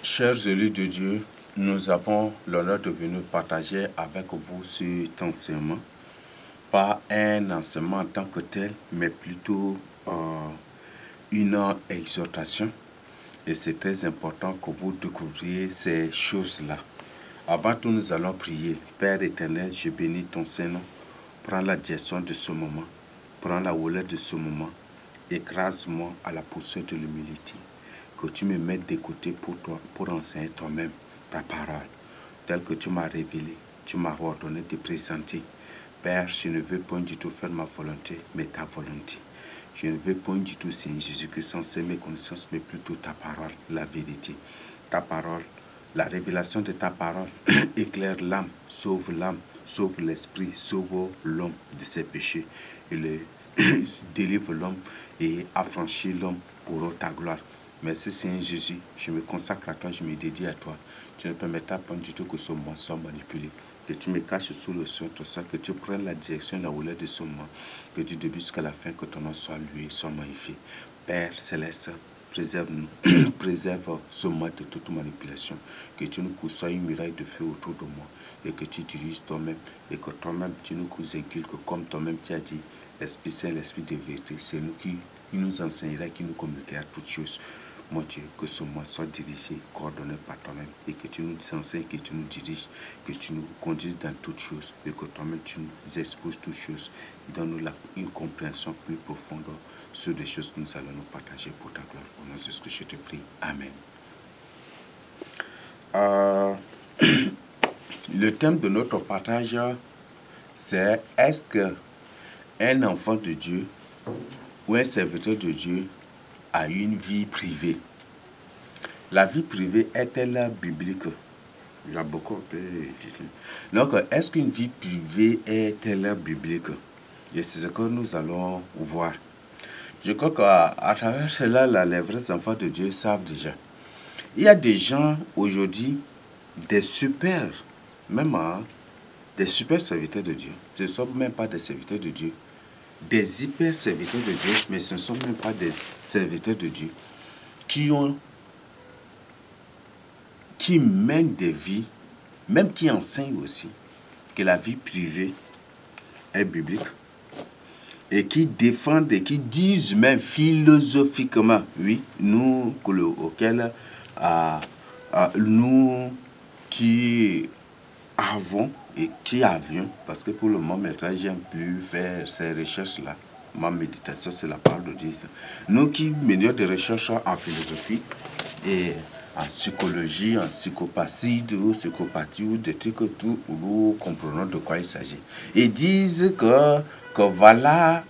Chers élus de Dieu, nous avons l'honneur de venir partager avec vous cet enseignement. Pas un enseignement en tant que tel, mais plutôt une exhortation. Et c'est très important que vous découvriez ces choses-là. Avant tout, nous allons prier. Père éternel, je bénis ton Saint-Nom. Prends la direction de ce moment. Prends la houlette de ce moment. Écrase-moi à la poussière de l'humilité. Que tu me mettes de côté pour toi, pour enseigner toi-même ta parole, telle que tu m'as révélée, tu m'as ordonné de présenter. Père, je ne veux point du tout faire ma volonté, mais ta volonté. Je ne veux point du tout, Seigneur Jésus, que sans mes connaissances, mais plutôt ta parole, la vérité. Ta parole, la révélation de ta parole éclaire l'âme, sauve l'esprit, sauve l'homme de ses péchés. Et délivre l'homme et affranchit l'homme pour ta gloire. Merci Seigneur Jésus, je me consacre à toi, je me dédie à toi. Tu ne permettras pas du tout que ce monde soit manipulé. Que tu me caches sous le sol, que tu prennes la direction, la houlette de ce monde. Que du début jusqu'à la fin, que ton nom soit loué, soit magnifié. Père céleste, préserve-nous, préserve ce monde de toute manipulation. Que tu nous couvres une muraille de feu autour de moi. Et que tu diriges toi-même. Et que toi-même, tu nous inculques comme toi-même tu as dit. L'Esprit Saint, l'Esprit de vérité, c'est nous qui nous enseignera, qui nous communiquera toutes choses. Mon Dieu, que ce mois soit dirigé, coordonné par toi-même, et que tu nous enseignes, que tu nous diriges, que tu nous conduises dans toutes choses, et que toi-même tu nous exposes toutes choses. Donne-nous une compréhension plus profonde sur les choses que nous allons nous partager pour ta gloire. Au nom de ce que je te prie. Amen. Le thème de notre partage, c'est est-ce qu'un enfant de Dieu ou un serviteur de Dieu a une vie privée? La vie privée est-elle biblique? Il y a beaucoup de... Donc, est-ce qu'une vie privée est-elle biblique? Et c'est ce que nous allons voir. Je crois qu'à travers cela, les vrais enfants de Dieu savent déjà. Il y a des gens aujourd'hui, des super serviteurs de Dieu. Ce ne sont même pas des serviteurs de Dieu. Des hyper serviteurs de Dieu, mais ce ne sont même pas des serviteurs de Dieu qui mènent des vies, même qui enseignent aussi que la vie privée est biblique et qui défendent et qui disent même philosophiquement, oui, nous qui avons et qui avions, parce que pour le moment, maintenant, j'aime plus faire ces recherches-là. Ma méditation, c'est la parole de Dieu. Nous qui menons des recherches en philosophie et en psychologie, en psychopathie, ou des trucs tout, où nous comprenons de quoi il s'agit. Ils disent que voilà,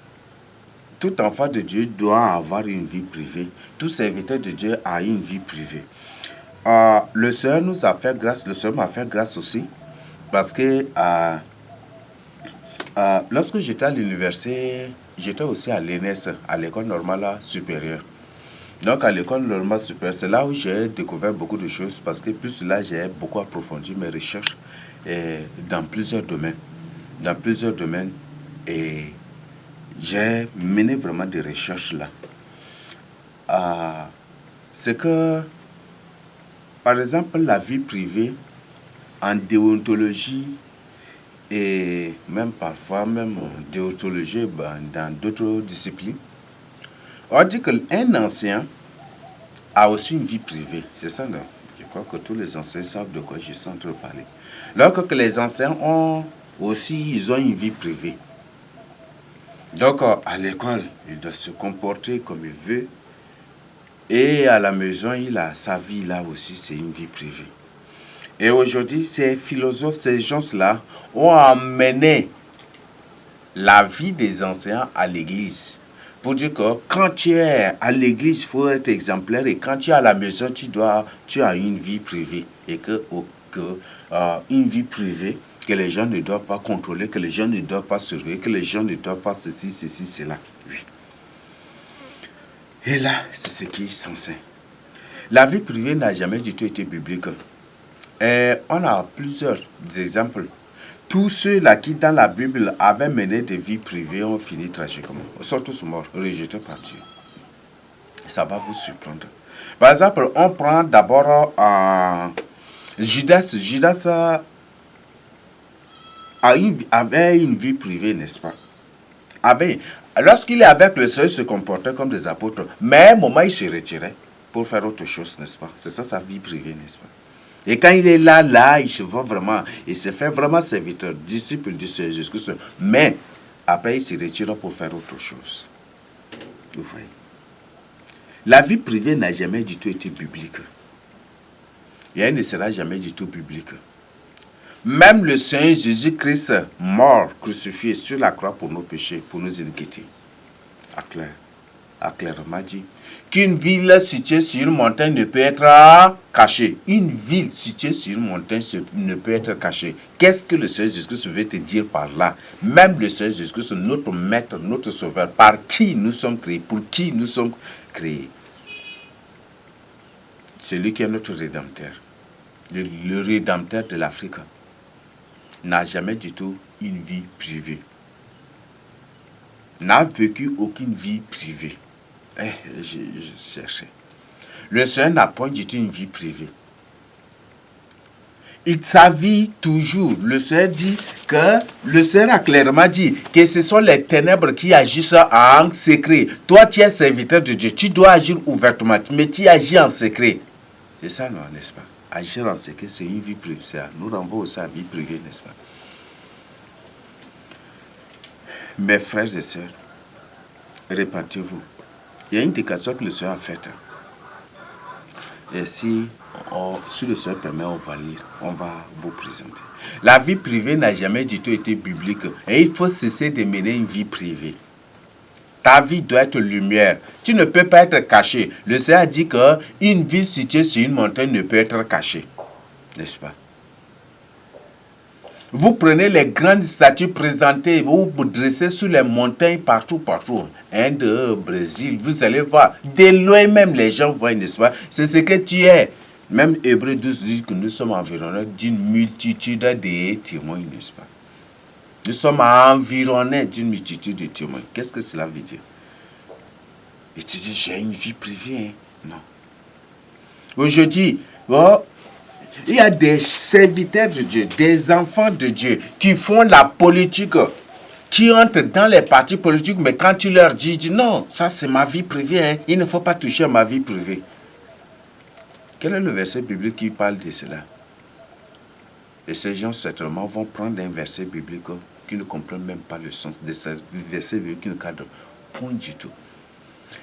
tout enfant de Dieu doit avoir une vie privée. Tout serviteur de Dieu a une vie privée. Le Seigneur nous a fait grâce, le Seigneur m'a fait grâce aussi, parce que lorsque j'étais à l'université, j'étais aussi à l'ENS, à l'école normale supérieure. Donc à l'école normale supérieure, c'est là où j'ai découvert beaucoup de choses, parce que plus là, j'ai beaucoup approfondi mes recherches dans plusieurs domaines. Dans plusieurs domaines, et j'ai mené vraiment des recherches là. C'est que, par exemple, la vie privée, en déontologie, et même parfois, même en déontologie dans d'autres disciplines, on dit qu'un ancien a aussi une vie privée. C'est ça, non? Je crois que tous les anciens savent de quoi je suis en train de parler. Alors que les anciens ont une vie privée. Donc, à l'école, il doit se comporter comme il veut. Et à la maison, il a sa vie là aussi, c'est une vie privée. Et aujourd'hui, ces philosophes, ces gens-là, ont amené la vie des anciens à l'église. Pour dire que quand tu es à l'église, il faut être exemplaire. Et quand tu es à la maison, tu as une vie privée. Et une vie privée que les gens ne doivent pas contrôler, que les gens ne doivent pas surveiller, que les gens ne doivent pas ceci, cela. Oui. Et là, c'est ce qui est censé. La vie privée n'a jamais du tout été biblique. Et on a plusieurs exemples. Tous ceux-là qui, dans la Bible, avaient mené des vies privées ont fini tragiquement. Ils sont tous morts, rejetés par Dieu. Ça va vous surprendre. Par exemple, on prend d'abord Judas. Judas avait une vie privée, n'est-ce pas? Lorsqu'il est avec le Seigneur, il se comportait comme des apôtres. Mais à un moment, il se retirait pour faire autre chose, n'est-ce pas? C'est ça sa vie privée, n'est-ce pas? Et quand il est là, il se voit vraiment, il se fait vraiment serviteur, disciple du Seigneur Jésus-Christ. Mais après, il se retire pour faire autre chose. Vous voyez? La vie privée n'a jamais du tout été biblique. Et elle ne sera jamais du tout biblique. Même le Seigneur Jésus-Christ, mort, crucifié sur la croix pour nos péchés, pour nos iniquités, a clairement dit qu'une ville située sur une montagne ne peut être cachée. Une ville située sur une montagne ne peut être cachée. Qu'est-ce que le Seigneur Jésus-Christ veut te dire par là? Même le Seigneur Jésus-Christ, notre Maître, notre Sauveur, par qui nous sommes créés, pour qui nous sommes créés. C'est lui qui est notre Rédempteur. Le Rédempteur de l'Afrique n'a jamais du tout une vie privée. N'a vécu aucune vie privée. Je cherchais. Le Seigneur n'a point du tout une vie privée. Sa vie toujours. Le Seigneur dit que le Seigneur a clairement dit que ce sont les ténèbres qui agissent en secret. Toi, tu es serviteur de Dieu. Tu dois agir ouvertement, mais tu agis en secret. C'est ça, non, n'est-ce pas? Agir en secret, c'est une vie privée. Nous renvoie aussi à la vie privée, n'est-ce pas? Mes frères et sœurs, répentez-vous. Il y a une déclaration que le Seigneur a faite. Et si le Seigneur permet, on va lire, on va vous présenter. La vie privée n'a jamais du tout été biblique. Et il faut cesser de mener une vie privée. Ta vie doit être lumière. Tu ne peux pas être caché. Le Seigneur a dit qu'une ville située sur une montagne ne peut être cachée. N'est-ce pas? Vous prenez les grandes statues présentées, vous vous dressez sur les montagnes partout. Inde, Brésil, vous allez voir. De loin même, les gens voient, n'est-ce pas? C'est ce que tu es. Même Hébreux 12 dit que nous sommes environnés d'une multitude de témoins, n'est-ce pas? Nous sommes environnés d'une multitude de témoins. Qu'est-ce que cela veut dire? Et tu dis, j'ai une vie privée, hein? Non. Aujourd'hui, il y a des serviteurs de Dieu, des enfants de Dieu qui font la politique, qui entrent dans les partis politiques, mais quand tu leur dis non, ça c'est ma vie privée, hein, il ne faut pas toucher à ma vie privée. Quel est le verset biblique qui parle de cela? Et ces gens certainement vont prendre un verset biblique qui ne comprennent même pas le sens de ce verset biblique qui ne cadre point du tout.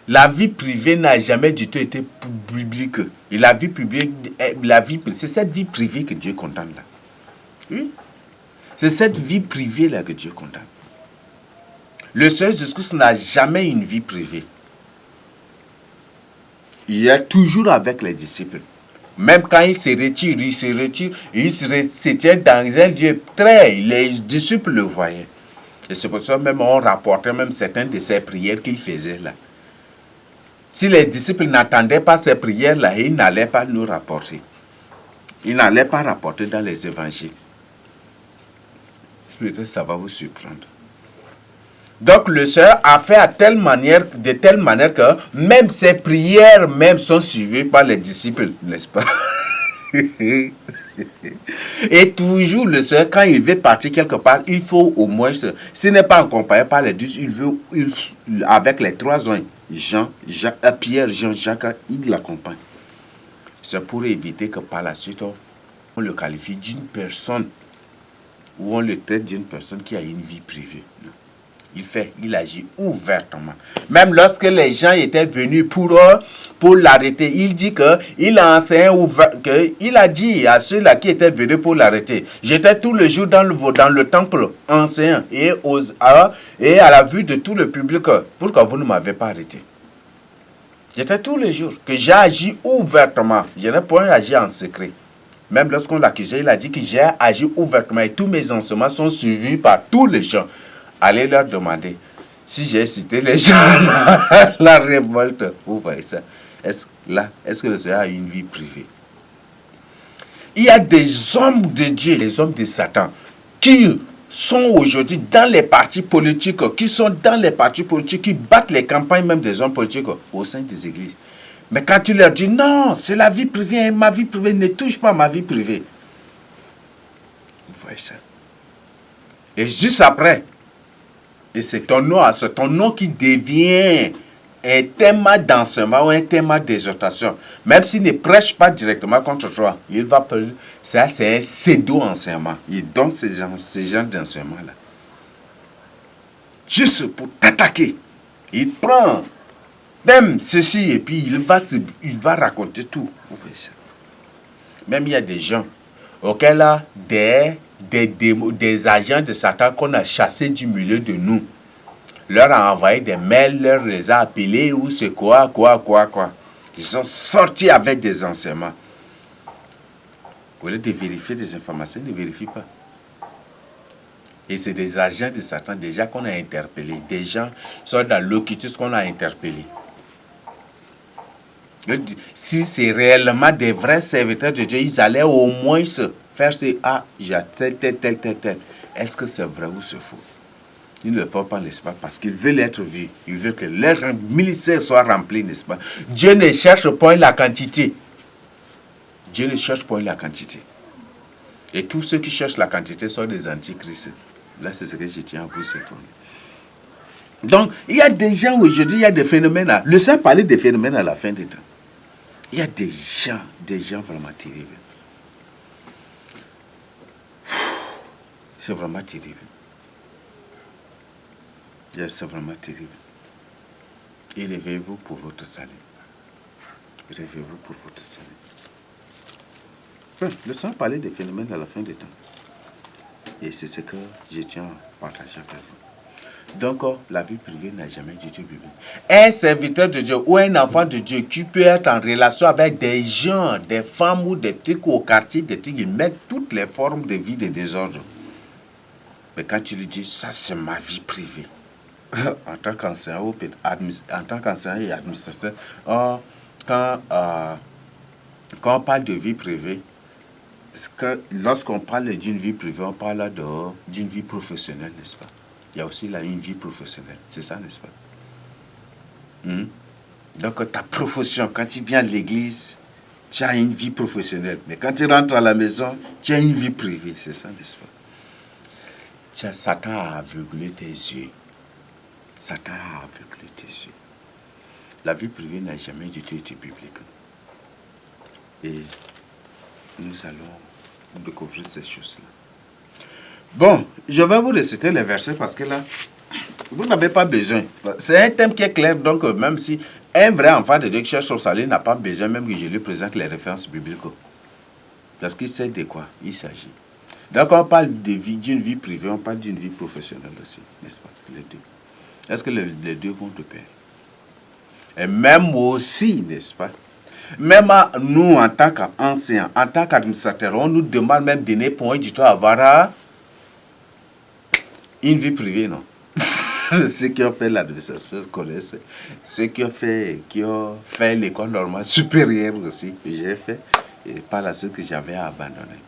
La vie privée n'a jamais du tout été publique. Et la vie publique, c'est cette vie privée que Dieu condamne là. Oui. C'est cette vie privée là que Dieu condamne. Le Seigneur Jésus-Christ n'a jamais une vie privée. Il est toujours avec les disciples. Même quand il se retire, il se tient dans un lieu très... Les disciples le voyaient. Et c'est pour ça même on rapportait même certaines de ces prières qu'il faisait là. Si les disciples n'attendaient pas ces prières-là, ils n'allaient pas nous rapporter. Ils n'allaient pas rapporter dans les évangiles. Peut-être ça va vous surprendre. Donc le Seigneur a fait de telle manière que même ces prières même sont suivies par les disciples, n'est-ce pas? Et toujours le Seigneur, quand il veut partir quelque part, il faut au moins, s'il n'est pas accompagné par les 10, avec les 3 hommes, Pierre, Jean, Jacques, il l'accompagne. C'est pour éviter que par la suite, on le qualifie d'une personne, ou on le traite d'une personne qui a une vie privée. Non. Il agit ouvertement. Même lorsque les gens étaient venus pour l'arrêter, il dit qu'il a enseigné il a dit à ceux-là qui étaient venus pour l'arrêter, j'étais tout le jour dans le temple enseignant et à la vue de tout le public, pourquoi vous ne m'avez pas arrêté? J'étais tous les jours, que j'ai agi ouvertement, je n'ai point agi en secret. Même lorsqu'on l'accusait, il a dit que j'ai agi ouvertement et tous mes enseignements sont suivis par tous les gens. Allez leur demander si j'ai cité les gens la révolte. Vous voyez ça? Est-ce que le Seigneur a une vie privée? Il y a des hommes de Dieu, les hommes de Satan, qui sont aujourd'hui dans les partis politiques, qui battent les campagnes même des hommes politiques au sein des églises. Mais quand tu leur dis non, c'est la vie privée, ma vie privée, ne touche pas ma vie privée. Vous voyez ça. Et juste après, et c'est ton nom qui devient un thème d'enseignement ou un thème d'exhortation. Même s'il ne prêche pas directement contre toi, il va ça c'est un pseudo-enseignement. Il donne ces genres d'enseignement-là. Juste pour t'attaquer. Il prend même ceci et puis il va raconter tout. Vous voyez ça. Même il y a des gens auxquels là, des agents de Satan qu'on a chassés du milieu de nous, leur a envoyé des mails, leur les a appelés ou c'est quoi. Ils sont sortis avec des enseignements. Au lieu de vérifier des informations, ils ne vérifient pas. Et c'est des agents de Satan déjà qu'on a interpellés. Des gens sont dans l'occultisme qu'on a interpellés. Si c'est réellement des vrais serviteurs de Dieu, ils allaient au moins se faire ces j'ai tel. Est-ce que c'est vrai ou c'est faux? Ils ne le font pas, n'est-ce pas? Parce qu'ils veulent être vus. Ils veulent que leur ministère soit rempli, n'est-ce pas? Dieu ne cherche pas la quantité. Dieu ne cherche pas la quantité. Et tous ceux qui cherchent la quantité sont des antichrists. Là, c'est ce que je tiens à vous informer. Donc, il y a des gens aujourd'hui, il y a des phénomènes. Le Seigneur parlait des phénomènes à la fin des temps. Il y a des gens vraiment terribles. C'est vraiment terrible. C'est vraiment terrible. Et réveillez-vous pour votre salut. Réveillez-vous pour votre salut. Le Seigneur parlait des phénomènes à la fin des temps. Et c'est ce que je tiens à partager avec vous. Donc, la vie privée n'a jamais du tout biblique. Un serviteur de Dieu ou un enfant de Dieu qui peut être en relation avec des gens, des femmes ou des trucs au quartier, des trucs, ils mettent toutes les formes de vie de désordre. Mais quand tu lui dis, ça c'est ma vie privée, en tant qu'enseignant et administrateur, quand on parle de vie privée, lorsqu'on parle d'une vie privée, on parle d'une vie professionnelle, n'est-ce pas? Il y a aussi une vie professionnelle, c'est ça, n'est-ce pas? Donc ta profession, quand tu viens à l'église, tu as une vie professionnelle. Mais quand tu rentres à la maison, tu as une vie privée, c'est ça, n'est-ce pas? Satan a aveuglé tes yeux. Satan a aveuglé tes yeux. La vie privée n'a jamais du tout été biblique. Et nous allons découvrir ces choses-là. Bon, je vais vous réciter les versets parce que là, vous n'avez pas besoin. C'est un thème qui est clair, donc même si un vrai enfant de Dieu qui cherche son salut n'a pas besoin, même que je lui présente les références bibliques. Parce qu'il sait de quoi il s'agit. Donc on parle d'une vie privée, on parle d'une vie professionnelle aussi, n'est-ce pas? Les deux. Est-ce que les deux vont de pair? Et même aussi, n'est-ce pas? Même nous, en tant qu'enseignants, en tant qu'administrateurs, on nous demande même de donner point du tout à avoir une vie privée, non? Ceux qui ont fait l'administration connaissent. Ceux qui ont fait l'école normale supérieure aussi, que j'ai fait, et par la suite que j'avais abandonné.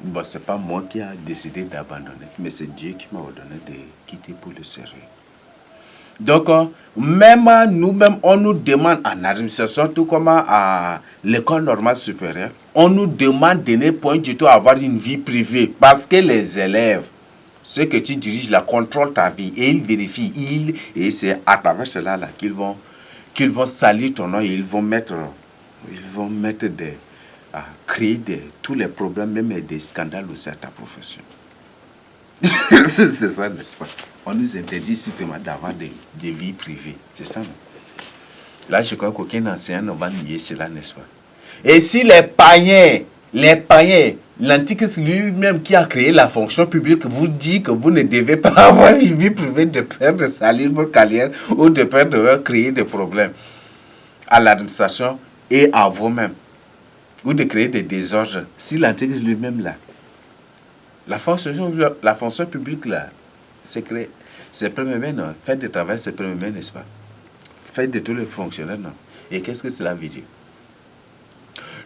Bon, ce n'est pas moi qui ai décidé d'abandonner, mais c'est Dieu qui m'a ordonné de quitter pour le servir. Donc, même nous-mêmes, on nous demande en administration, tout comme à l'école normale supérieure, on nous demande de ne point du tout avoir une vie privée parce que les élèves, ceux que tu diriges, la contrôlent ta vie et ils vérifient. Et c'est à travers cela là, qu'ils vont salir ton nom et ils vont mettre créer tous les problèmes, même des scandales aussi à ta profession. C'est ça, n'est-ce pas? On nous interdit justement d'avoir des vies privées. C'est ça, non? Là, je crois qu'aucun enseignant ne va nier cela, n'est-ce pas? Et si les païens, l'Antichrist lui-même qui a créé la fonction publique vous dit que vous ne devez pas avoir une vie privée de peur de salir votre carrière ou de peur de créer des problèmes à l'administration et à vous-même, ou de créer des désordres, si l'Antichrist lui-même là, la fonction publique là, c'est créé, c'est premier, non? Faites de travail, c'est premier, n'est-ce pas? Faites de tous les fonctionnaires, non? Et qu'est-ce que cela veut dire?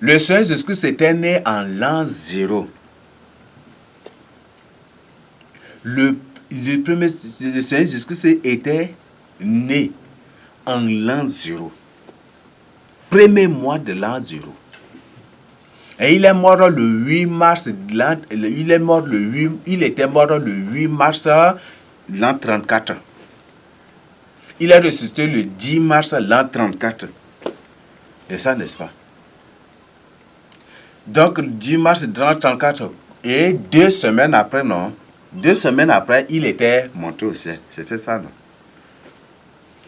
Le Seigneur Jésus-Christ était né en l'an 0. Le Seigneur Jésus-Christ était né en l'an 0. premier mois de l'an 0. Et il est mort le 8 mars, il était mort le 8 mars l'an 34. Il est ressuscité le 10 mars l'an 34. Et ça, n'est-ce pas? Donc, le 10 mars l'an 34. Et 2 semaines après, non? 2 semaines après, il était monté au ciel. C'était ça, non?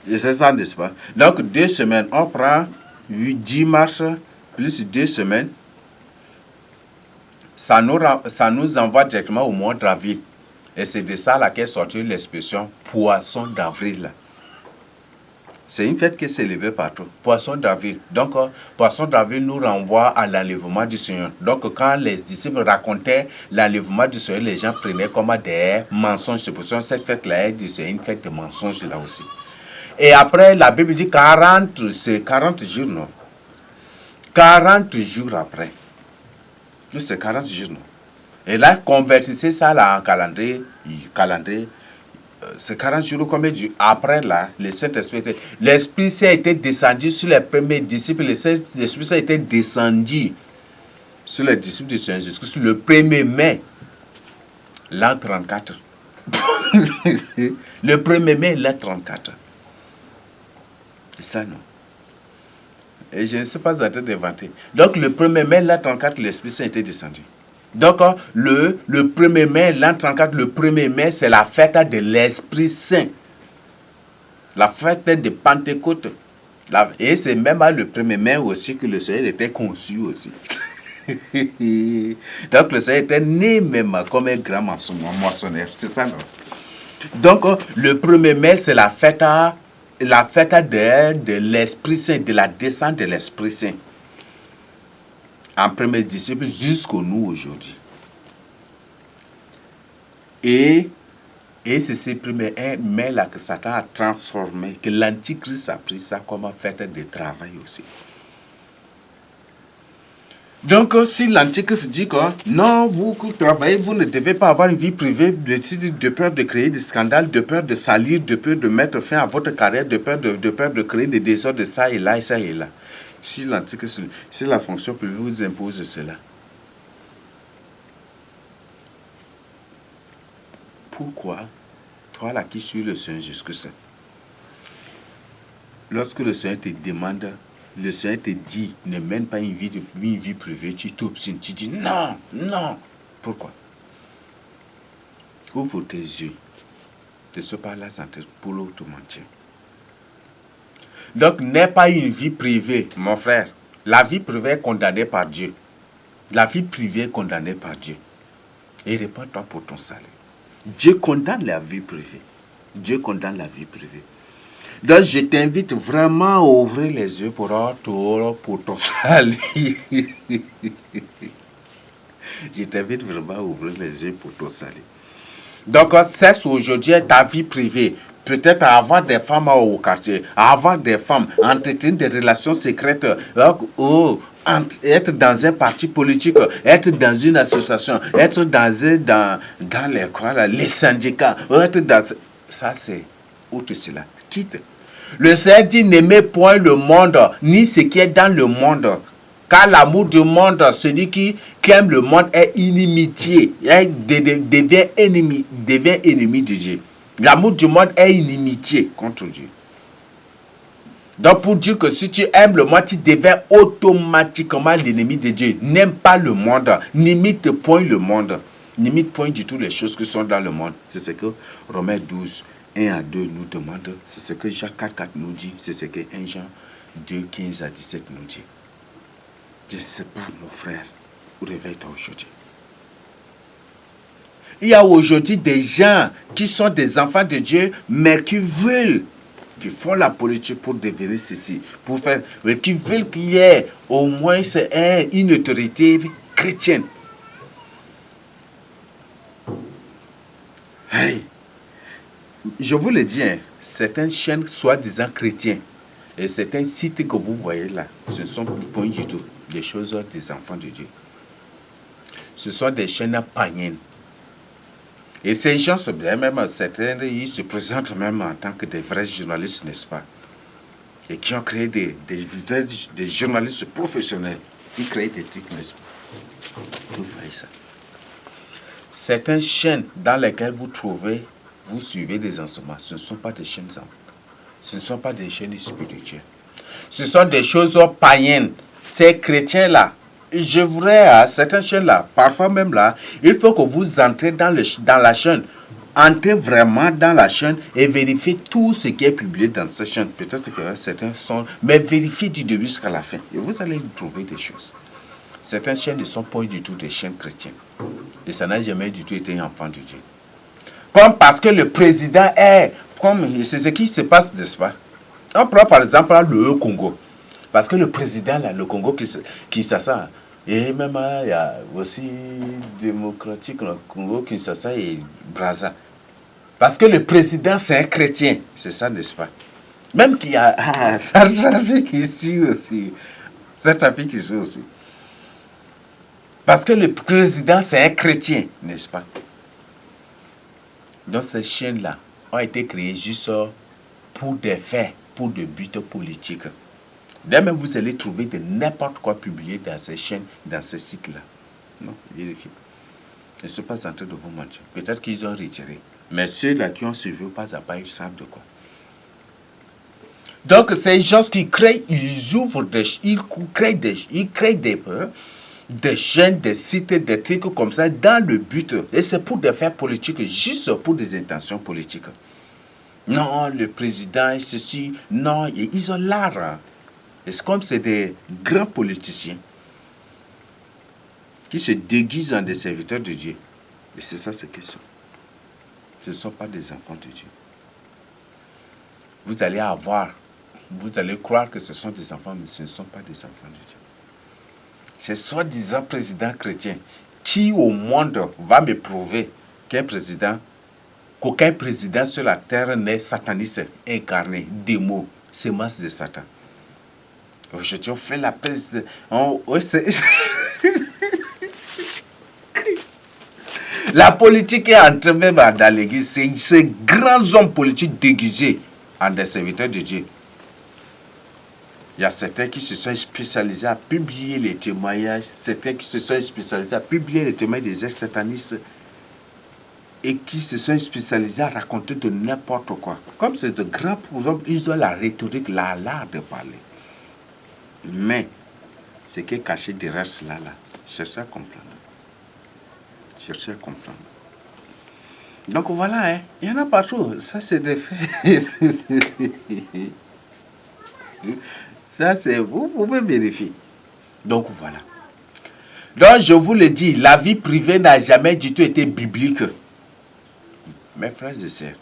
Et c'est ça, n'est-ce pas? Donc, 2 semaines, on prend 10 mars plus 2 semaines. Ça nous envoie directement au mois d'avril. Et c'est de ça qu'est sortie l'expression poisson d'avril. C'est une fête qui est célébrée partout. Poisson d'avril. Donc, poisson d'avril nous renvoie à l'enlèvement du Seigneur. Donc, quand les disciples racontaient l'enlèvement du Seigneur, les gens prenaient comme des mensonges. C'est pour ça que cette fête-là, c'est une fête de mensonges là aussi. Et après, la Bible dit 40, c'est 40 jours, non? 40 jours après. C'est 40 jours, non? Et là, convertissez ça là en calendrier. C'est 40 jours, combien de jours après là, le Saint-Esprit l'Esprit Saint était descendu sur les premiers disciples. L'Esprit Saint était descendu sur les disciples du Seigneur Jésus-Christ le 1er mai, l'an 34. Le 1er mai, l'an 34. C'est ça, non? Et je ne sais pas en train d'inventer. Donc, le 1er mai, l'an 34, l'Esprit Saint était descendu. Donc, le 1er mai, l'an 34, le 1er mai, c'est la fête de l'Esprit Saint. La fête de Pentecôte. Et c'est même le 1er mai aussi que le Seigneur était conçu aussi. Donc, le Seigneur était né même comme un grand moissonneur. C'est ça, non? Donc, le 1er mai, c'est la fête de l'Esprit Saint, de la descente de l'Esprit Saint. En premier disciple jusqu'au nous aujourd'hui. Et c'est ce premier mai là que Satan a transformé, que l'Antichrist a pris ça comme fête de travail aussi. Donc, si l'Antichrist dit que non, vous qui travaillez, vous ne devez pas avoir une vie privée de peur de créer des scandales, de peur de salir, de peur de mettre fin à votre carrière, de peur de créer des désordres de ça et là et ça et là. Si l'Antichrist, si la fonction publique vous impose cela, pourquoi, toi là qui suis le Seigneur Jésus-Christ, lorsque le Seigneur te demande, le Seigneur te dit, ne mène pas une vie privée, tu t'obstines, tu dis non, non. Pourquoi? Ouvre tes yeux. Ne sois pas là pour te mentir. Donc, n'aie pas une vie privée, mon frère. La vie privée est condamnée par Dieu. La vie privée est condamnée par Dieu. Et répands-toi pour ton salut. Dieu condamne la vie privée. Dieu condamne la vie privée. Donc, je t'invite vraiment à ouvrir les yeux pour ton salut. Je t'invite vraiment à ouvrir les yeux pour ton salut. Donc, cesse aujourd'hui ta vie privée. Peut-être avoir des femmes au quartier, avoir des femmes, entretenir des relations secrètes, être dans un parti politique, être dans une association, être dans les syndicats, être dans... Ça, c'est autre cela. Quitte. Le Seigneur dit, n'aimez point le monde, ni ce qui est dans le monde. Car l'amour du monde, celui qui aime le monde est inimitié, devient ennemi de Dieu. L'amour du monde est inimitié contre Dieu. Donc pour dire que si tu aimes le monde, tu deviens automatiquement l'ennemi de Dieu. N'aime pas le monde, n'imite point le monde. N'imite point du tout les choses qui sont dans le monde. C'est ce que Romains 12, 1 à 2 nous demande. C'est ce que Jacques 4, 4 nous dit. C'est ce que 1 Jean 2, 15 à 17 nous dit. Je ne sais pas, mon frère, réveille-toi aujourd'hui. Il y a aujourd'hui des gens qui sont des enfants de Dieu, mais qui font la politique pour devenir ceci, mais qui veulent qu'il y ait au moins une autorité chrétienne. Hey, je vous le dis, certaines chaînes soi-disant chrétiennes et certains sites que vous voyez là, ce ne sont pas du tout des choses des enfants de Dieu. Ce sont des chaînes païennes. Et ces gens, même certains, ils se présentent même en tant que des vrais journalistes, n'est-ce pas? et qui ont créé des journalistes professionnels. Ils créent des trucs, n'est-ce pas? Vous voyez ça. Certaines chaînes dans lesquelles vous suivez des enseignements, ce ne sont pas des chaînes enfants. Ce ne sont pas des chaînes spirituelles. Ce sont des choses païennes. Ces chrétiens-là, je voudrais à certaines chaînes-là, parfois même là, il faut que vous entrez dans la chaîne. Entrez vraiment dans la chaîne et vérifiez tout ce qui est publié dans cette chaîne. Peut-être que certains sont... Mais vérifiez du début jusqu'à la fin. Et vous allez trouver des choses. Certaines chaînes ne sont pas du tout des chaînes chrétiennes. Et ça n'a jamais du tout été un enfant de Dieu. Comme parce que le président est... C'est ce qui se passe, n'est-ce pas? On prend par exemple le Congo. Parce que le président, là, le Congo, Kinshasa, et même il y a aussi démocratique, le Congo, Kinshasa et Brazza. Parce que le président, c'est un chrétien. C'est ça, n'est-ce pas? Même qu'il y a Centrafrique ici aussi. Centrafrique ici aussi. Parce que le président, c'est un chrétien, n'est-ce pas? Donc ces chaînes-là ont été créées juste pour des faits, pour des buts politiques. D'ailleurs, vous allez trouver de n'importe quoi publié dans ces chaînes, dans ces sites-là. Non, vérifiez. Je ne suis pas en train de vous mentir. Peut-être qu'ils ont retiré. Mais ceux-là qui ont suivi pas à pas, ils savent de quoi. Donc, ces gens qui créent, ils ouvrent ils créent des chaînes, des sites, des trucs comme ça dans le but. Et c'est pour des faits politiques, juste pour des intentions politiques. Non, le président, ceci, non, ils ont l'art. Et c'est comme c'est des grands politiciens qui se déguisent en des serviteurs de Dieu. Et c'est ça ce qu'ils sont. Ce ne sont pas des enfants de Dieu. Vous allez croire que ce sont des enfants, mais ce ne sont pas des enfants de Dieu. C'est soi-disant président chrétien qui au monde va me prouver qu'aucun président sur la terre n'est sataniste, incarné, démon, sémence de Satan. Aujourd'hui, on fait la peste. La politique est entrée même dans l'église. C'est ces grands hommes politiques déguisés en des serviteurs de Dieu. Il y a certains qui se sont spécialisés à publier les témoignages, certains qui se sont spécialisés à publier les témoignages des ex-satanistes et qui se sont spécialisés à raconter de n'importe quoi. Comme c'est de grands hommes, ils ont la rhétorique, l'art de parler. Mais ce qui est caché derrière cela, là, cherchez à comprendre. Cherchez à comprendre. Donc voilà, hein, il y en a partout. Ça, c'est des faits. Ça, c'est... Vous pouvez vérifier. Donc voilà. Donc je vous le dis, la vie privée n'a jamais du tout été biblique. Mes frères et sœurs,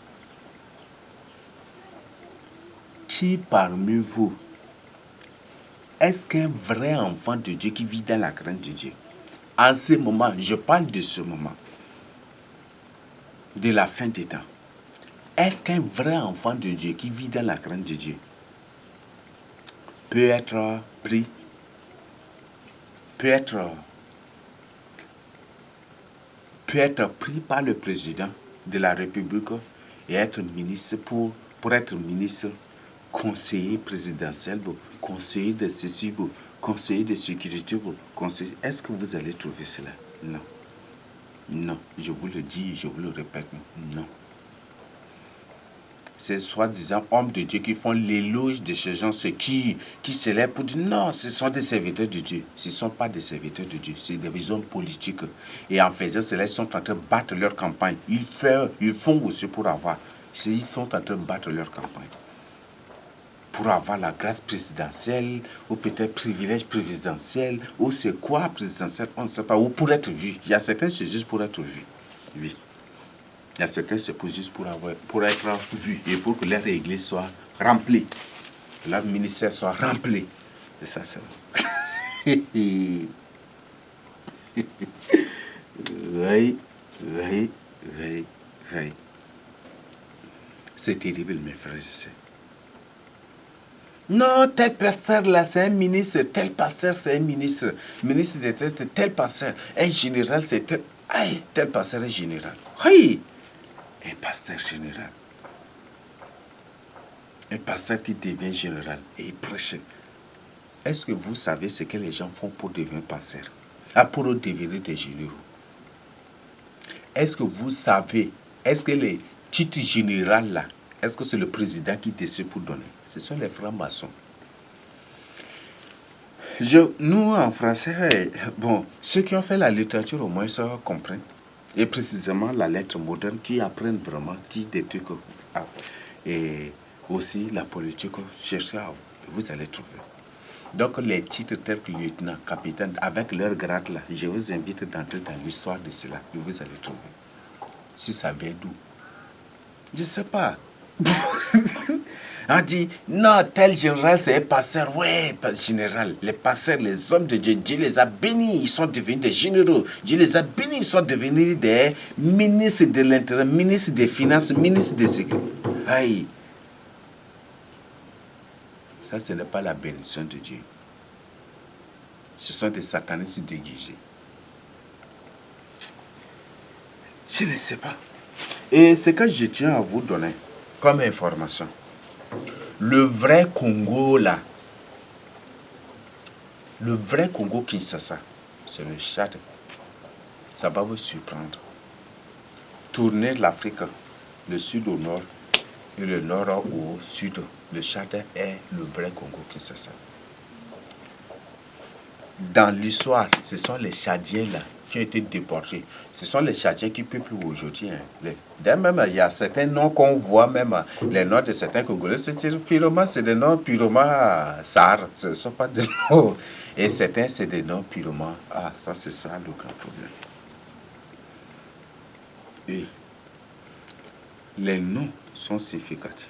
qui parmi vous est-ce qu'un vrai enfant de Dieu qui vit dans la crainte de Dieu, en ce moment, je parle de ce moment, de la fin des temps, est-ce qu'un vrai enfant de Dieu qui vit dans la crainte de Dieu peut être pris, peut être pris par le président de la République et être ministre pour être ministre, conseiller présidentiel, conseiller de ceci, conseiller de sécurité, conseiller. Est-ce que vous allez trouver cela? Non. Non, je vous le dis, je vous le répète, non. Ces soi-disant hommes de Dieu qui font l'éloge de ces gens, ceux qui se lèvent pour dire non, ce sont des serviteurs de Dieu. Ce ne sont pas des serviteurs de Dieu, c'est des hommes politiques. Et en faisant cela, ils sont en train de battre leur campagne. Ils font aussi pour avoir. Ils sont en train de battre leur campagne. Pour avoir la grâce présidentielle, ou peut-être privilège présidentiel, ou c'est quoi présidentiel, on ne sait pas, ou pour être vu. Il y a certains, c'est juste pour être vu. Oui. Il y a certains, c'est juste pour être vu et pour que leur église soit remplie, que leur ministère soit rempli. C'est ça, c'est oui, oui, oui. C'est terrible, mes frères et sœurs. Non, tel pasteur là, c'est un ministre, tel pasteur, c'est un ministre. Ministre de tel pasteur. Un général, c'est tel. Aïe, tel pasteur est général. Oui, un pasteur général. un pasteur qui devient général et il prêche. Est-ce que vous savez ce que les gens font pour devenir pasteur? Pour devenir des généraux. Est-ce que vous savez, est-ce que les titres généraux là, est-ce que c'est le président qui décide pour donner? Ce sont les francs-maçons. Nous, en français, bon, ceux qui ont fait la littérature, au moins, ça comprennent. Et précisément, la lettre moderne, qui apprennent vraiment, qui des trucs, et aussi la politique, cherchez à vous allez trouver. Donc, les titres tels que lieutenant, capitaine, avec leur grade là, je vous invite d'entrer dans l'histoire de cela, et vous allez trouver. Si ça vient d'où? Je ne sais pas. On dit, non, tel général, c'est un pasteur. Ouais, général. Les pasteurs, les hommes de Dieu, Dieu les a bénis, ils sont devenus des généraux. Dieu les a bénis, ils sont devenus des ministres de l'Intérieur, ministres des Finances, ministres de Sécurité. Aïe. Ça, ce n'est pas la bénédiction de Dieu. Ce sont des satanistes déguisés. Je ne sais pas. Et ce que je tiens à vous donner comme information, le vrai Congo là, le vrai Congo Kinshasa, c'est le Tchad. Ça va vous surprendre. Tournez l'Afrique, le sud au nord et le nord au sud. Le Tchad est le vrai Congo Kinshasa. Dans l'histoire, ce sont les Tchadiens là qui ont été déportés. Ce sont les Tchadiens qui peuplent aujourd'hui. D'ailleurs, même, il y a certains noms qu'on voit, même les noms de certains Congolais, c'est des noms purement Sahara. Ce ne sont pas des noms. Et certains, c'est des noms purement. Ah, ça, c'est ça le grand problème. Et les noms sont significatifs.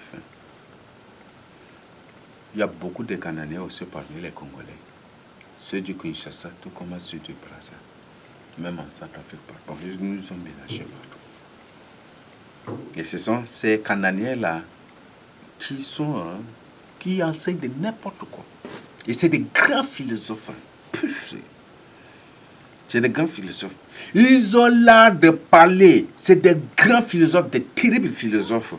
Il y a beaucoup de Cananéens aussi parmi les Congolais. Ceux du Kinshasa, tout comme ceux du Brazza. Même en Centrafrique, parfois, nous sommes mélangés partout. Et ce sont ces Cananéens-là qui enseignent de n'importe quoi. Et c'est des grands philosophes. C'est des grands philosophes. Ils ont l'art de parler. C'est des grands philosophes, des terribles philosophes.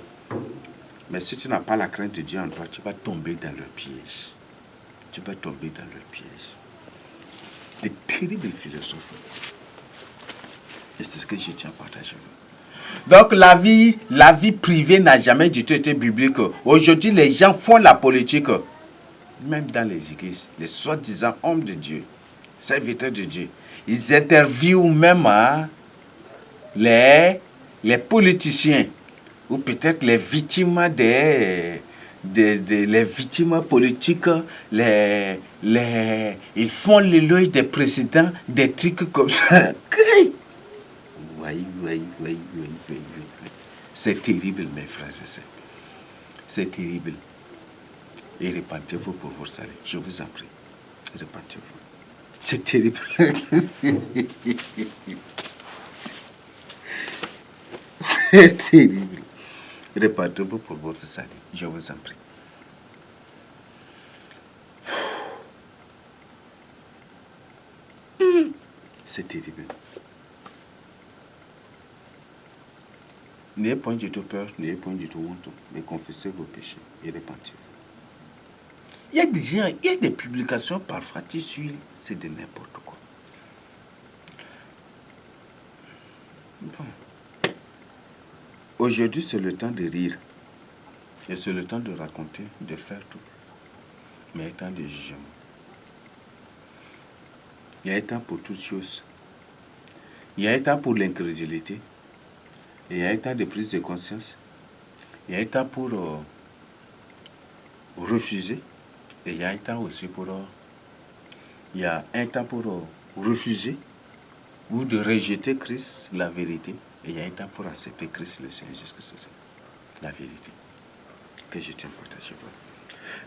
Mais si tu n'as pas la crainte de Dieu en toi, tu vas tomber dans leur piège. Tu vas tomber dans leur piège. Des terribles philosophes. Et c'est ce que je tiens à partager. Donc la vie privée n'a jamais du tout été biblique. Aujourd'hui, les gens font la politique. Même dans les églises, les soi-disant hommes de Dieu, serviteurs de Dieu, ils interviewent même les politiciens ou peut-être les victimes les victimes politiques, ils font l'éloge des présidents, des trucs comme ça. Oui. C'est terrible, mes frères et sœurs. C'est terrible. Et repentez-vous pour vous salut. Je vous en prie. Repentez-vous. C'est terrible. C'est terrible. Repentez-vous pour votre salut. Je vous en prie. C'est terrible. N'ayez point du tout peur, n'ayez point du tout honte, mais confessez vos péchés et repentez-vous. Il y a des publications parfois qui suivent, c'est de n'importe quoi. Bon. Aujourd'hui, c'est le temps de rire. Et c'est le temps de raconter, de faire tout. Mais il y a un temps de jugement. Il y a un temps pour toutes choses. Il y a un temps pour l'incrédulité. Il y a un temps de prise de conscience. Il y a un temps pour refuser. Et il y a un temps aussi pour... il y a un temps pour refuser ou de rejeter Christ, la vérité. Et il y a un temps pour accepter Christ, le Seigneur Jésus-Christ, la vérité. Que je tiens à partager.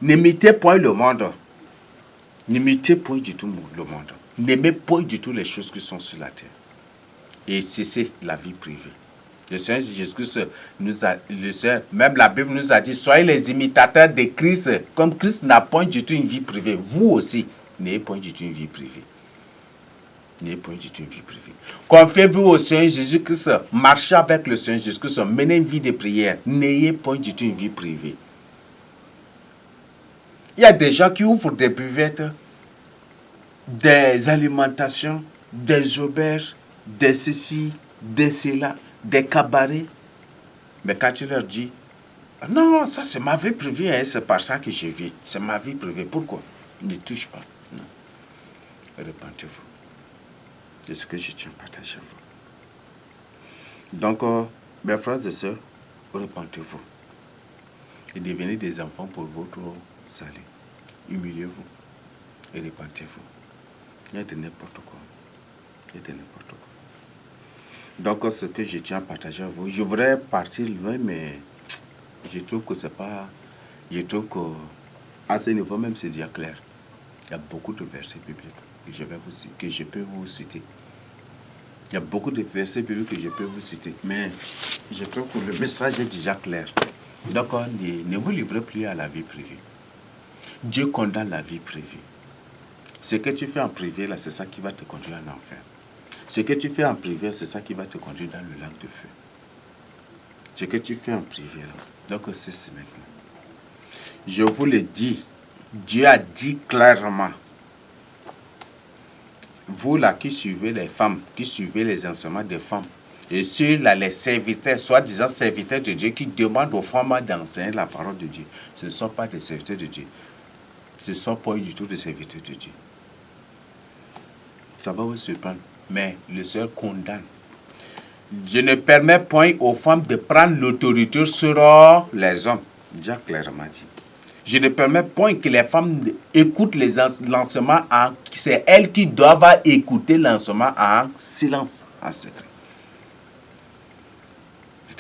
N'imitez point le monde. N'imitez point du tout le monde. N'aimez point du tout les choses qui sont sur la terre. Et cessez la vie privée. Le Seigneur Jésus-Christ même la Bible nous a dit, soyez les imitateurs de Christ. Comme Christ n'a point du tout une vie privée, vous aussi, n'ayez point du tout une vie privée. N'ayez point du tout une vie privée. Confiez-vous au Seigneur Jésus-Christ. Marchez avec le Seigneur Jésus-Christ. Menez une vie de prière. N'ayez point du tout une vie privée. Il y a des gens qui ouvrent des buvettes, des alimentations, des auberges, des ceci, des cela, des cabarets. Mais quand tu leur dis, non, ça c'est ma vie privée, hein, c'est par ça que je vis. C'est ma vie privée. Pourquoi? Ne touche pas. Non. Repentez-vous. C'est ce que je tiens à partager à vous. Donc, mes frères et sœurs, repentez-vous. Et devenez des enfants pour votre salut. Humiliez-vous et repentez-vous. Il y a de n'importe quoi. Il y a de n'importe quoi. Donc, ce que je tiens à partager à vous, je voudrais partir loin, mais je trouve que c'est pas... Je trouve qu'à ce niveau même, c'est déjà clair. Il y a beaucoup de versets bibliques que je peux vous citer. Il y a beaucoup de versets bibliques que je peux vous citer. Mais je trouve que le message est déjà clair. Donc, ne vous livrez plus à la vie privée. Dieu condamne la vie privée. Ce que tu fais en privé, là, c'est ça qui va te conduire en enfer. Ce que tu fais en privé, c'est ça qui va te conduire dans le lac de feu. Ce que tu fais en privé, là. Donc, c'est ce maintenant. Je vous le dis, Dieu a dit clairement, vous là qui suivez les femmes, qui suivez les enseignements des femmes, et ceux là, les serviteurs, soi-disant serviteurs de Dieu, qui demandent aux femmes d'enseigner la parole de Dieu, ce ne sont pas des serviteurs de Dieu. Ce ne sont pas du tout des serviteurs de Dieu. Ça va vous surprendre, mais le Seigneur condamne. Je ne permets point aux femmes de prendre l'autorité sur les hommes. Déjà clairement dit. Je ne permets point que les femmes écoutent l'enseignement en... C'est elles qui doivent écouter l'enseignement en silence, en secret.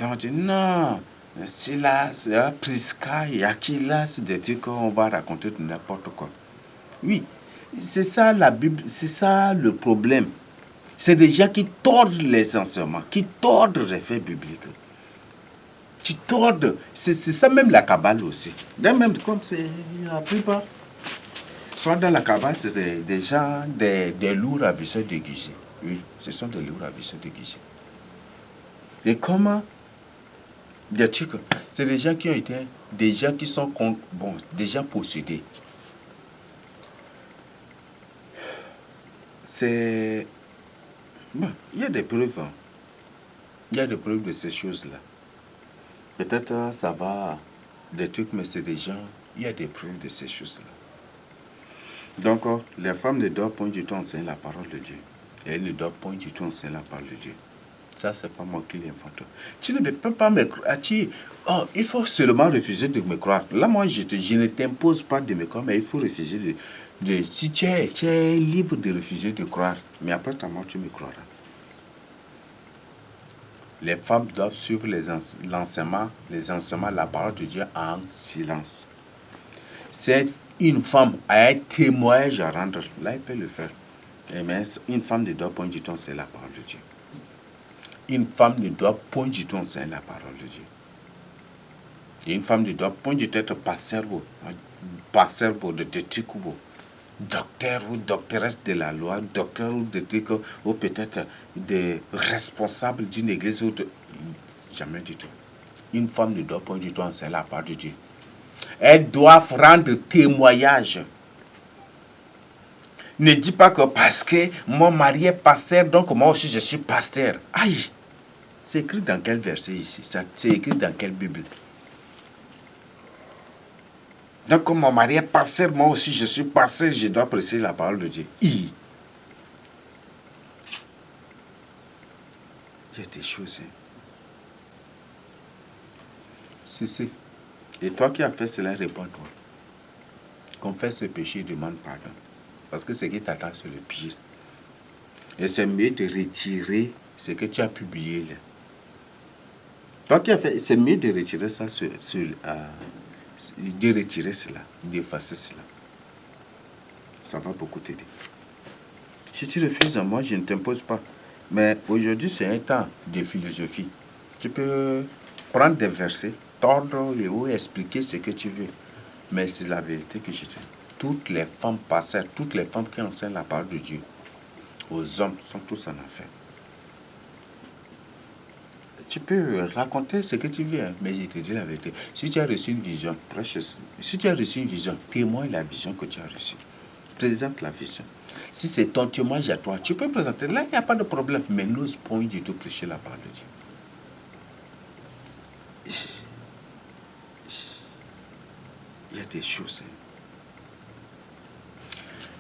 On dit non, c'est là, c'est là, Prisca, il y a qui là, c'est des trucs qu'on va raconter de n'importe quoi. Oui, c'est ça la Bible, c'est ça le problème. C'est des gens qui tordent les enseignements, qui tordent les faits bibliques. Qui tordent. C'est ça même la Kabbale aussi. Même comme c'est la plupart. Soit dans la Kabbale, c'est des gens, des lourds ravisseurs déguisés. Oui, ce sont des lourds ravisseurs déguisés. Et comment des trucs, c'est des gens qui ont été, des gens qui sont, bon, des gens possédés. C'est... Bon, il y a des preuves. Hein. Il y a des preuves de ces choses-là. Peut-être ça va, des trucs, mais c'est des gens, il y a des preuves de ces choses-là. Donc, les femmes ne doivent point du tout enseigner la parole de Dieu. Et elles ne doivent point du tout enseigner la parole de Dieu. Ça, c'est pas moi qui l'invente. Tu ne peux pas me croire. Il faut seulement refuser de me croire. Là, moi, je ne t'impose pas de me croire, mais il faut refuser si tu es libre de refuser de croire. Mais après ta mort, tu me croiras. Les femmes doivent suivre l'enseignement, la parole de Dieu en silence. C'est une femme a un témoignage à rendre. Là, elle peut le faire. Mais une femme ne doit point du tout enseigner la parole de Dieu. Une femme ne doit point du tout enseigner la parole de Dieu. Et une femme ne doit point du tout être pasteur de trucs ou docteur ou doctoresse de la loi, docteur ou de trucs, ou peut-être des responsables d'une église ou de... Jamais du tout. Une femme ne doit point du tout enseigner la parole de Dieu. Elles doivent rendre témoignage. Ne dis pas que parce que mon mari est pasteur, donc moi aussi je suis pasteur. Aïe! C'est écrit dans quel verset ici? C'est écrit dans quelle Bible? Donc, comme mon mari est pasteur, moi aussi je suis pasteur, je dois prêcher la parole de Dieu. Il y a des choses. C'est. Et toi qui as fait cela, réponds-toi. Confesse ce péché et demande pardon. Parce que ce qui t'attend, c'est le pire. Et c'est mieux de retirer ce que tu as publié là. Toi qui as fait, c'est mieux de retirer ça de retirer cela, d'effacer cela. Ça va beaucoup t'aider. Si tu refuses, moi, je ne t'impose pas. Mais aujourd'hui, c'est un temps de philosophie. Tu peux prendre des versets, tordre ou expliquer ce que tu veux. Mais c'est la vérité que je dis. Toutes les femmes passées, toutes les femmes qui enseignent la parole de Dieu aux hommes sont tous en enfer. Tu peux raconter ce que tu veux, hein, mais je te dis la vérité. Si tu as reçu une vision, prêche. Si tu as reçu une vision, témoigne la vision que tu as reçue. Présente la vision. Si c'est ton témoignage à toi, tu peux présenter. Là, il n'y a pas de problème. Mais n'ose point du tout prêcher la parole de Dieu. Il y a des choses.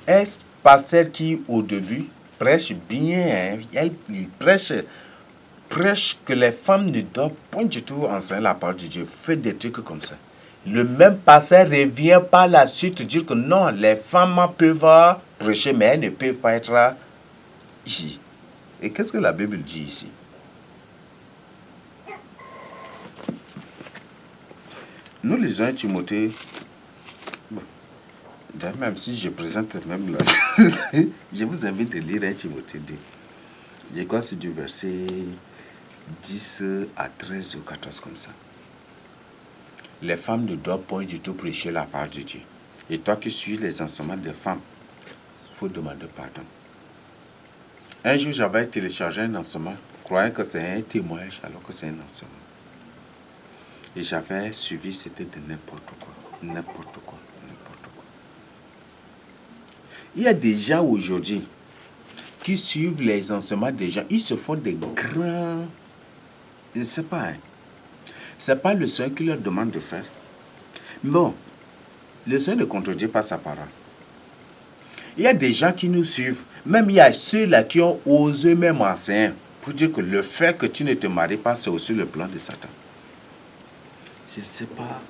Un pasteur qui, au début, prêche bien, hein, il prêche que les femmes ne doivent point du tout enseigner la parole de Dieu. Fait des trucs comme ça. Le même pasteur revient par la suite dire que non, les femmes peuvent prêcher, mais elles ne peuvent pas être ici. Et qu'est-ce que la Bible dit ici? Nous lisons un Timothée. Bon, même si je présente même là, je vous invite à lire un Timothée 2. Je crois que c'est du verset 10 à 13 ou 14 comme ça. Les femmes ne doivent point du tout prêcher la parole de Dieu. Et toi qui suis les enseignements des femmes, il faut demander pardon. Un jour, j'avais téléchargé un enseignement, croyant que c'est un témoignage alors que c'est un enseignement. Et j'avais suivi, c'était de n'importe quoi. N'importe quoi. N'importe quoi. Il y a des gens aujourd'hui qui suivent les enseignements des gens. Ils se font des grands... Je ne sais pas. Hein. Ce n'est pas le Seigneur qui leur demande de faire. Bon, le Seigneur ne contredit pas sa parole. Il y a des gens qui nous suivent. Même il y a ceux-là qui ont osé même enseigner pour dire que le fait que tu ne te maries pas, c'est aussi le plan de Satan. Je ne sais pas.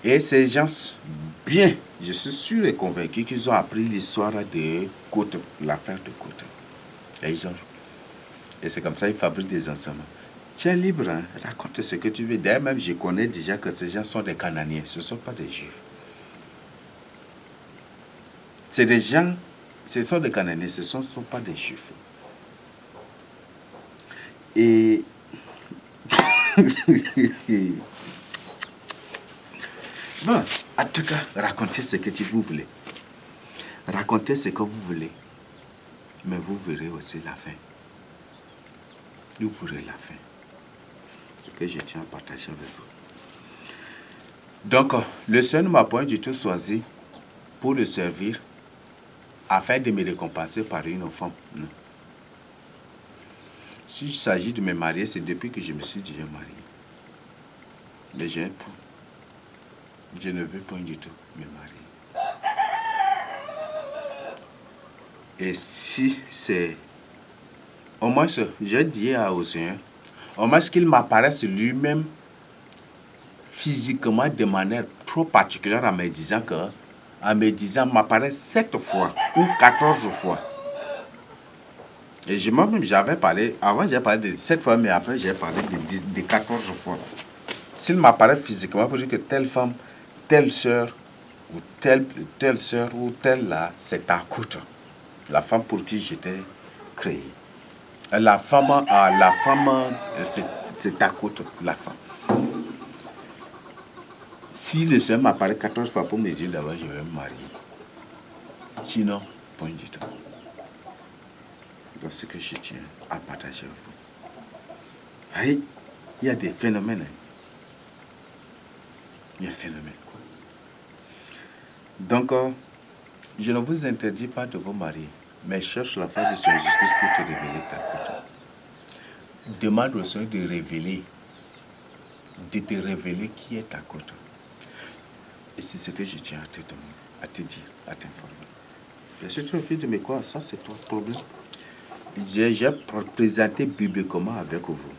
Et ces gens, bien, je suis sûr et convaincu qu'ils ont appris l'histoire de Côte, l'affaire de Côte. Et c'est comme ça qu'ils fabriquent des enseignements. Tu es libre, hein? Raconte ce que tu veux. D'ailleurs, même je connais déjà que ces gens sont des Cananéens, ce ne sont pas des Juifs. C'est des gens, ce sont des Cananéens, ce ne sont pas des Juifs. Et... bon, en tout cas, racontez ce que vous voulez. Racontez ce que vous voulez. Mais vous verrez aussi la fin. Vous verrez la fin. Ce que je tiens à partager avec vous. Donc, le Seigneur ne m'a point du tout choisi pour le servir afin de me récompenser par une femme. Non. S'il s'agit de me marier, c'est depuis que je me suis déjà marié. Mais j'ai un époux. Je ne veux point du tout me marier. Et si c'est... Au moins, j'ai dit au Seigneur, au moins qu'il m'apparaisse lui-même physiquement de manière trop particulière en me disant m'apparaît 7 fois ou 14 fois. Et moi-même, j'avais parlé, avant j'ai parlé de 7 fois, mais après j'ai parlé de 14 fois. S'il m'apparaît physiquement pour dire que telle femme, telle soeur, ou telle soeur, ou telle là, c'est ta coûte. La femme pour qui j'étais créé. La femme, c'est ta coûte, la femme. Si le Seigneur m'apparaît 14 fois pour me dire d'abord je vais me marier. Sinon, point du tout. C'est ce que je tiens à partager avec vous. Aïe, il y a des phénomènes. Il y a des phénomènes. Donc, je ne vous interdis pas de vous marier, mais cherche la face du Seigneur Jésus-Christ pour te révéler ta côte. Demande au Seigneur de te révéler qui est ta côte. Et c'est ce que je tiens à te dire, à t'informer. Et si tu refuses de me croire, ça c'est ton problème. J'ai présenté bibliquement avec vous.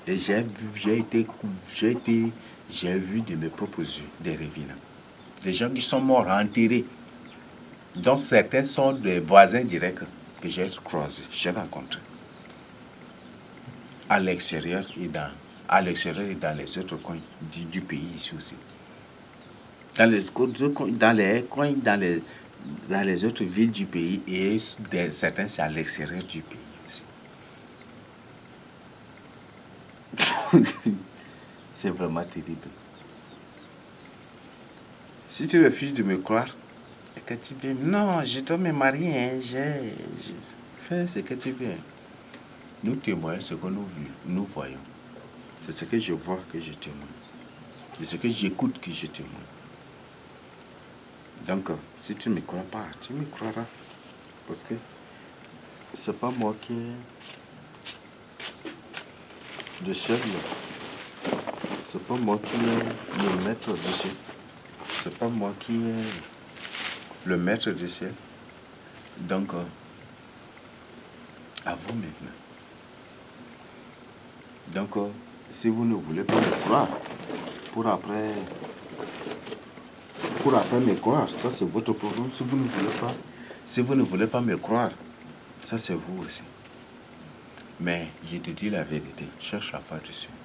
Et j'ai vu de mes propres yeux des revenants. Des gens qui sont morts, enterrés. Dont certains sont des voisins directs que j'ai croisés, j'ai rencontrés. À l'extérieur et dans les autres coins du pays ici aussi. Dans les coins, dans les autres villes du pays et certains c'est à l'extérieur du pays aussi. C'est vraiment terrible. Si tu refuses de me croire et que tu veux, non, je dois me marier, fais ce que tu veux. Nous témoignons ce que nous voyons. C'est ce que je vois que je témoigne. C'est ce que j'écoute que je témoigne. Donc, si tu ne me crois pas, tu me croiras. Parce que c'est pas moi qui est le chef. C'est pas moi qui est le maître du ciel. C'est pas moi qui est le maître du ciel. Donc, à vous maintenant. Donc, si vous ne voulez pas me croire, pour après me croire, ça c'est votre problème. Si vous ne voulez pas me croire, ça c'est vous aussi. Mais je te dis la vérité, cherche la face du Seigneur.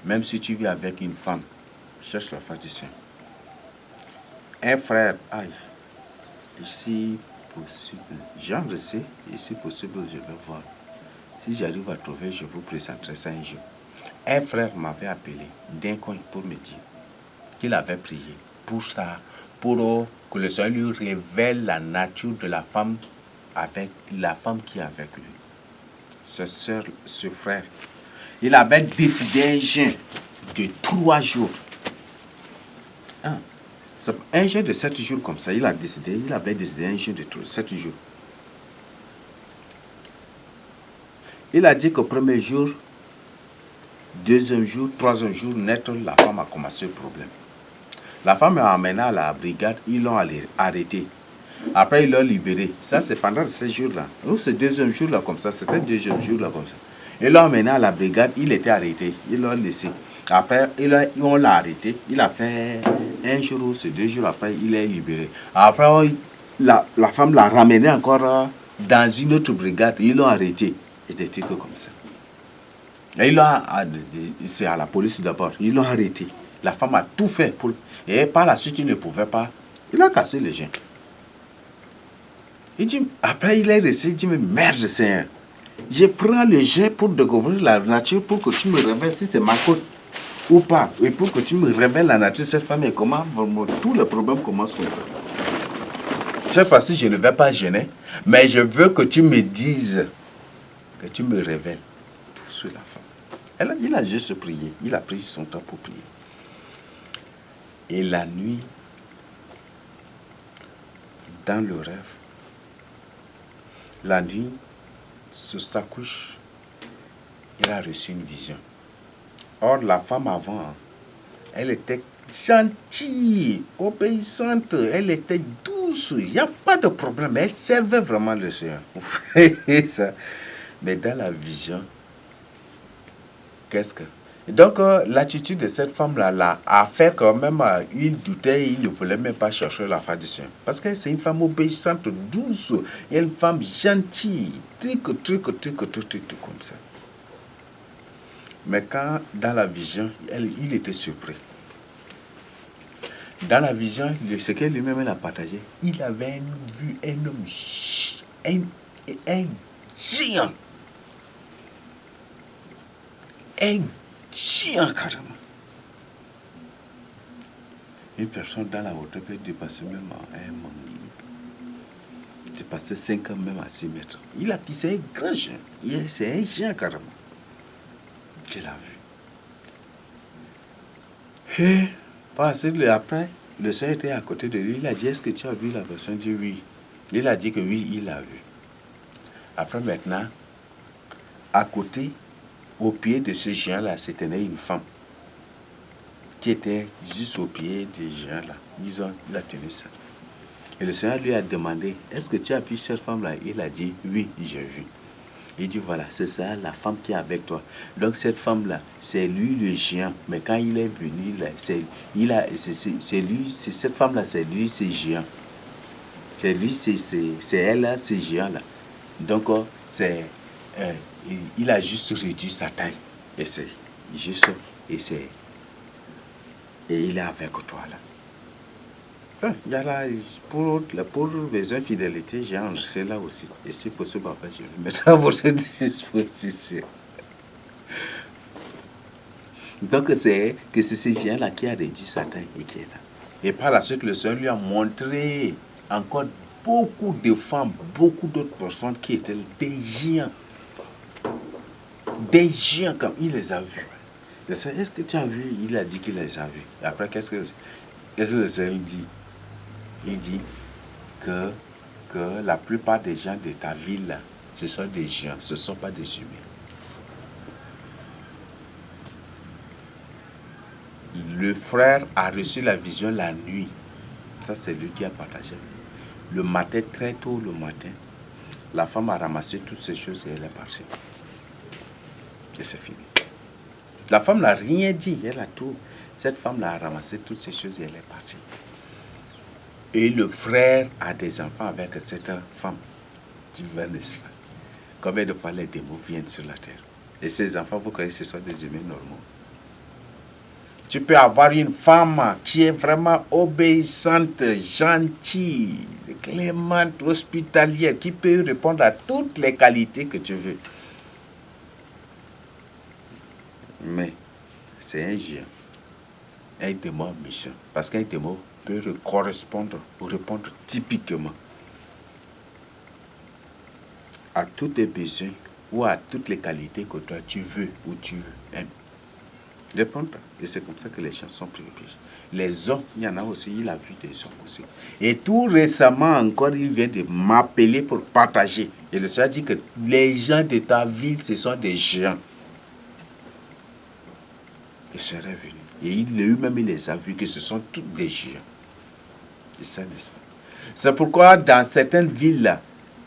Même si tu vis avec une femme, cherche la face du Seigneur. Un frère, aïe, ici possible, j'en le sais, ici possible, je vais voir. Si j'arrive à trouver, je vous présenterai ça un jour. Un frère m'avait appelé d'un coin pour me dire qu'il avait prié pour ça, pour que le Seigneur lui révèle la nature de la femme qui est avec lui. Ce frère, il avait décidé un jeûne de 3 jours. Un jeûne de 7 jours comme ça, il avait décidé un jeûne de 7 jours. Il a dit qu'au premier jour, deuxième jour, troisième jour, net, la femme a commencé le problème. La femme est emmenée à la brigade, ils l'ont arrêté. Après, ils l'ont libéré. Ça, c'est pendant ces jours-là. Ou ce deuxième jour-là, comme ça, c'était le deuxième jour-là, comme ça. Ils l'ont emmené à la brigade, il était arrêté. Ils l'ont laissé. Après, on l'a arrêté. Il a fait un jour ou 2 jours après, il est libéré. Après, la femme l'a ramené encore dans une autre brigade. Ils l'ont arrêté. Et des trucs comme ça. Et c'est à la police d'abord. Ils l'ont arrêté. La femme a tout fait pour... Et par la suite, il ne pouvait pas. Il a cassé les gens. Il dit, après il est resté, il dit, mais merde Seigneur, je prends le jet pour découvrir la nature, pour que tu me révèles si c'est ma faute ou pas. Et pour que tu me révèles la nature de cette femme et comment tous les problèmes commencent comme ça. Cette fois-ci, je ne vais pas gêner, mais je veux que tu me dises, que tu me révèles tout sur la femme. Il a juste prié, il a pris son temps pour prier. Et la nuit, dans le rêve, la nuit, sur sa couche, il a reçu une vision. Or, la femme avant, elle était gentille, obéissante, elle était douce, il n'y a pas de problème, elle servait vraiment le Seigneur. Ça. Mais dans la vision, qu'est-ce que... Donc, l'attitude de cette femme-là a fait quand même, il doutait, il ne voulait même pas chercher la face du Seigneur. Parce que c'est une femme obéissante, douce, une femme gentille, truc comme ça. Mais quand, dans la vision, il était surpris. Dans la vision, ce que lui-même a partagé, il avait vu un homme, un géant. Un géant carrément. Une personne dans la hauteur peut dépasser même un mangue. Dépasser 5 ans même à 6 mètres. Il a pissé un grand géant. C'est un géant carrément. Je l'ai vu. Et après, le Seigneur était à côté de lui. Il a dit, est-ce que tu as vu la personne? Il dit oui. Il a dit que oui, il l'a vu. Après maintenant, à côté, au pied de ce géant-là, se tenait une femme qui était juste au pied des géants-là. Il a tenu ça. Et le Seigneur lui a demandé, est-ce que tu as vu cette femme-là? Il a dit, oui, j'ai vu. Il dit, voilà, c'est ça, la femme qui est avec toi. Donc cette femme-là, c'est lui le géant. Mais quand il est venu, c'est cette femme-là, c'est lui, c'est géant. C'est lui, c'est elle-là, c'est géant-là. Donc, il a juste réduit sa taille. Et c'est juste, et il est avec toi là. Il y a là, pour besoin de fidélité, j'ai enregistré là aussi. Et si possible, après, je vais mettre à votre disposition. Donc, c'est ce géant-là qui a réduit sa taille et qui est là. Et par la suite, le Seigneur lui a montré encore beaucoup de femmes, beaucoup d'autres personnes qui étaient des géants. Des gens, comme il les a vus. Est-ce que tu as vu? Il a dit qu'il les a vus. Après, qu'est-ce que le Seigneur dit? Il dit que, que la plupart des gens de ta ville, ce sont des gens, ce ne sont pas des humains. Le frère a reçu la vision la nuit. Ça, c'est lui qui a partagé. Le matin, très tôt le matin, la femme a ramassé toutes ces choses et elle est partie. Et c'est fini. La femme n'a rien dit, elle a tout. Cette femme a ramassé toutes ces choses et elle est partie. Et le frère a des enfants avec cette femme. Tu vois, n'est-ce pas? Combien de fois les démons viennent sur la terre? Et ces enfants, vous croyez que ce sont des humains normaux? Tu peux avoir une femme qui est vraiment obéissante, gentille, clémente, hospitalière, qui peut répondre à toutes les qualités que tu veux. Mais c'est un géant, un démon méchant. Parce qu'un démon peut correspondre ou répondre typiquement à tous tes besoins ou à toutes les qualités que toi tu veux ou tu aimes. Répondre. Et c'est comme ça que les gens sont privilégiés. Les hommes, il y en a aussi, il a vu des hommes aussi. Et tout récemment encore, il vient de m'appeler pour partager. Et le Seigneur dit que les gens de ta ville, ce sont des géants. Il serait venu. Et lui-même, il les a vus que ce sont tous des géants. Et ça, n'est-ce pas? C'est pourquoi dans certaines villes,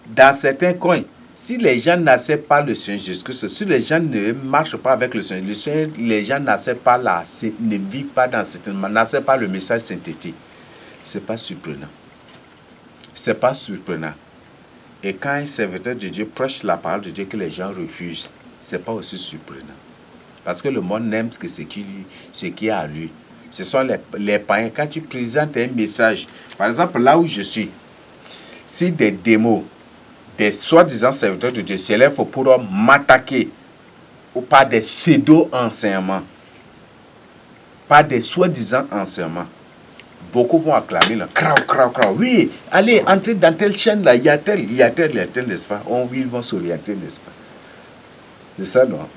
dans certains coins, si les gens n'acceptent pas le Seigneur Jésus-Christ, si les gens ne marchent pas avec le Seigneur, les gens n'acceptent pas ne vivent pas dans n'acceptent pas le message synthétique. Ce n'est pas surprenant. C'est pas surprenant. Et quand un serviteur de Dieu prêche la parole de Dieu que les gens refusent, ce n'est pas aussi surprenant. Parce que le monde n'aime ce qui est à lui. Ce sont les païens. Quand tu présentes un message, par exemple, là où je suis, si des démos, des soi-disant serviteurs de Dieu s'élèvent pour m'attaquer, ou par des pseudo-enseignements, par des soi-disant enseignements, beaucoup vont acclamer là, crowd. Oui, allez, entrez dans telle chaîne là, il y a tel, n'est-ce pas? Ils vont s'orienter, n'est-ce pas? C'est ça, non?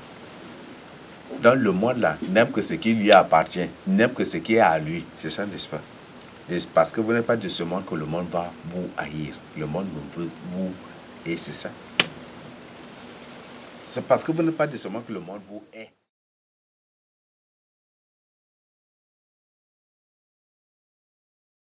Dans le monde là, n'aime que ce qui lui appartient, n'aime que ce qui est à lui. C'est ça, n'est-ce pas? Et c'est parce que vous n'êtes pas de ce monde que le monde va vous haïr. Le monde veut vous. Et c'est ça. C'est parce que vous n'êtes pas de ce monde que le monde vous hait.